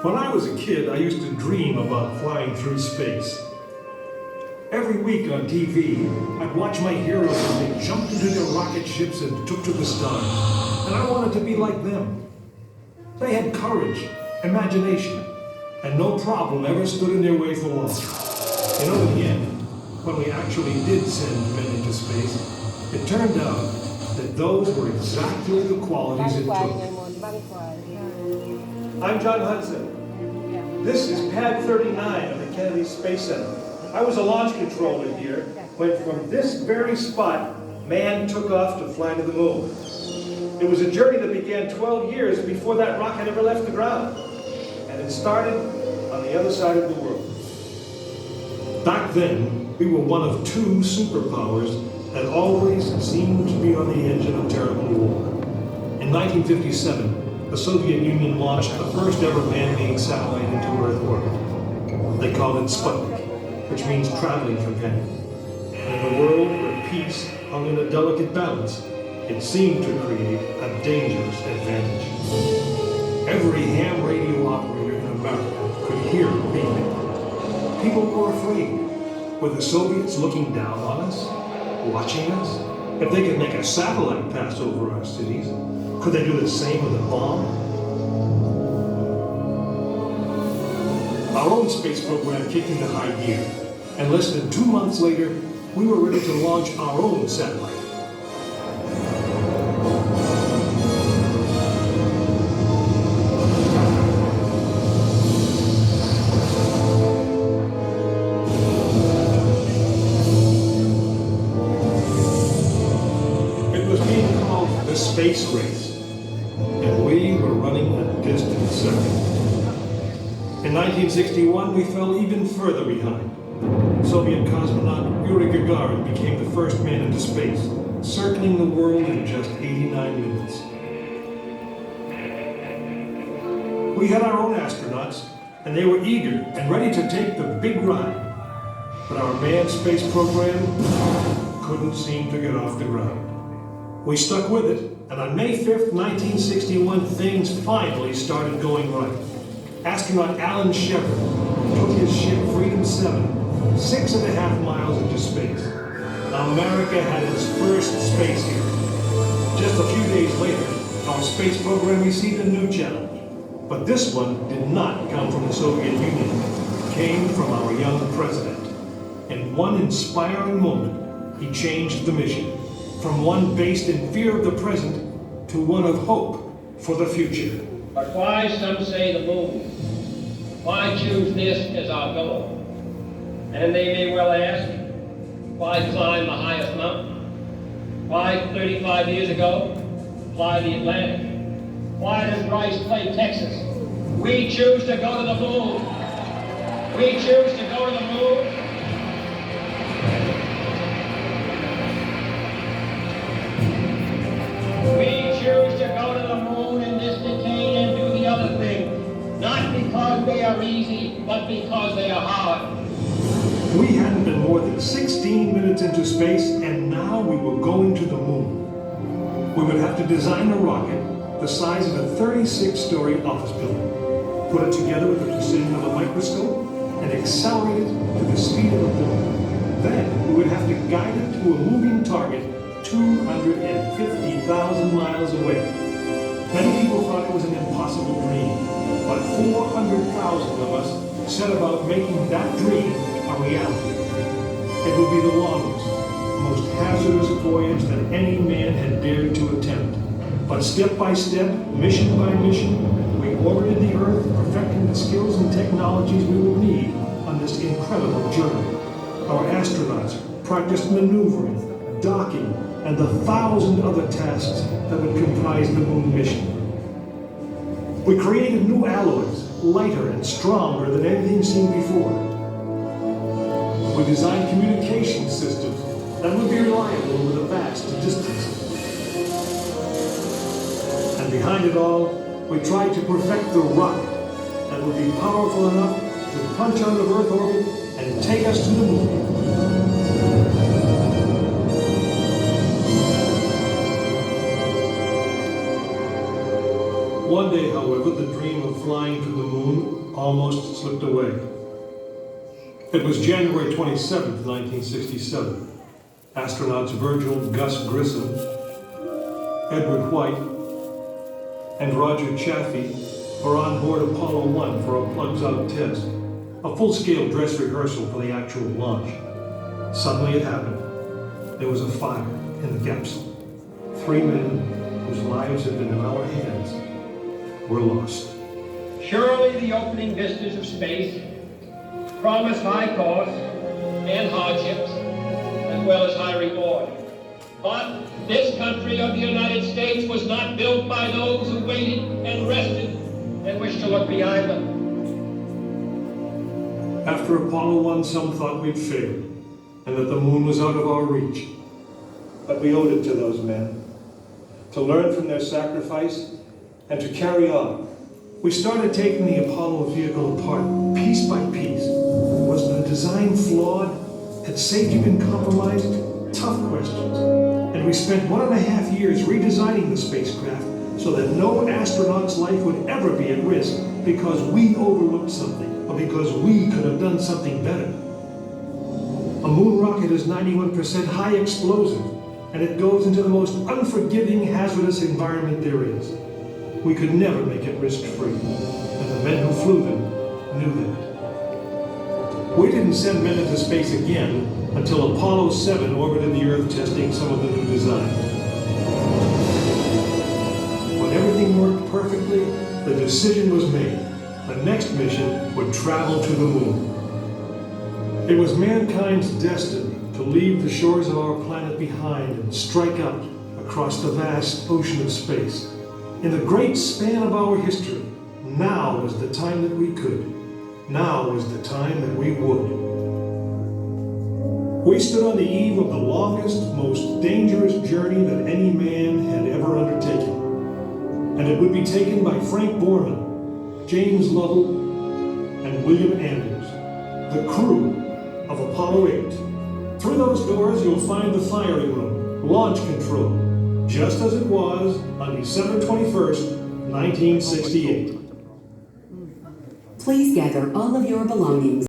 When I was a kid, I used to dream about flying through space. Every week on TV, I'd watch my heroes as they jumped into their rocket ships and took to the stars. And I wanted to be like them. They had courage, imagination, and no problem ever stood in their way for long. You know, in the end, when we actually did send men into space, it turned out that those were exactly the qualities it took. I'm John Hudson. This is Pad 39 of the Kennedy Space Center. I was a launch controller here when from this very spot, man took off to fly to the moon. It was a journey that began 12 years before that rocket ever left the ground. And it started on the other side of the world. Back then, we were one of two superpowers that always seemed to be on the edge of a terrible war. In 1957, the Soviet Union launched the first ever man-made satellite into Earth orbit. They called it Sputnik, which means traveling companion. And in a world where peace hung in a delicate balance, it seemed to create a dangerous advantage. Every ham radio operator in America could hear it beeping. People were afraid. Were the Soviets looking down on us, watching us? If they could make a satellite pass over our cities, could they do the same with a bomb? Our own space program kicked into high gear, and less than 2 months later, we were ready to launch our own satellite. It was being called the space race, and we were running a distant second. In 1961, we fell even further behind. Soviet cosmonaut Yuri Gagarin became the first man into space, circling the world in just 89 minutes. We had our own astronauts, and they were eager and ready to take the big ride. But our manned space program couldn't seem to get off the ground. We stuck with it, and on May 5th, 1961, things finally started going right. Astronaut Alan Shepard took his ship Freedom 7 6.5 miles into space. America had its first space hero. Just a few days later, our space program received a new challenge. But this one did not come from the Soviet Union. It came from our young president. In one inspiring moment, he changed the mission from one based in fear of the present to one of hope for the future. But why, some say, the moon? Why choose this as our goal? And they may well ask, why climb the highest mountain? Why, 35 years ago, fly the Atlantic? Why does Rice play Texas? We choose to go to the moon. We choose to go to the moon. We choose to go to the moon in this decade and do the other thing. Not because they are easy, but because they are hard. We hadn't been more than 16 minutes into space, and now we were going to the moon. We would have to design a rocket the size of a 36-story office building, put it together with the precision of a microscope, and accelerate it to the speed of a bullet. Then we would have to guide it to a moving target 250,000 miles away. Many people thought it was an impossible dream, but 400,000 of us set about making that dream a reality. It would be the longest, most hazardous voyage that any man had dared to attempt. But step by step, mission by mission, we orbited the Earth, perfecting the skills and technologies we would need on this incredible journey. Our astronauts practiced maneuvering, docking, and the 1,000 other tasks that would comprise the moon mission. We created new alloys, lighter and stronger than anything seen before. We designed communication systems that would be reliable over the vast distances. And behind it all, we tried to perfect the rocket that would be powerful enough to punch out of Earth orbit and take us to the moon. One day, however, the dream of flying to the moon almost slipped away. It was January 27, 1967. Astronauts Virgil Gus Grissom, Edward White, and Roger Chaffee were on board Apollo 1 for a plugs-out test, a full-scale dress rehearsal for the actual launch. Suddenly it happened. There was a fire in the capsule. 3 men whose lives had been in our hands were lost. Surely the opening vistas of space promise high costs and hardships, as well as high reward. But this country of the United States was not built by those who waited and rested and wished to look behind them. After Apollo 1, some thought we'd failed, and that the moon was out of our reach. But we owed it to those men to learn from their sacrifice and to carry on. We started taking the Apollo vehicle apart, piece by piece. Was the design flawed? Had safety been compromised? Tough questions. And we spent 1.5 years redesigning the spacecraft so that no astronaut's life would ever be at risk because we overlooked something, or because we could have done something better. A moon rocket is 91% high explosive, and it goes into the most unforgiving, hazardous environment there is. We could never make it risk-free, and the men who flew them knew that. We didn't send men into space again until Apollo 7 orbited the Earth testing some of the new design. When everything worked perfectly, the decision was made. The next mission would travel to the moon. It was mankind's destiny to leave the shores of our planet behind and strike out across the vast ocean of space. In the great span of our history, now was the time that we could. Now was the time that we would. We stood on the eve of the longest, most dangerous journey that any man had ever undertaken. And it would be taken by Frank Borman, James Lovell, and William Anders, the crew of Apollo 8. Through those doors, you'll find the firing room, launch control, just as it was on December 21st, 1968. Please gather all of your belongings.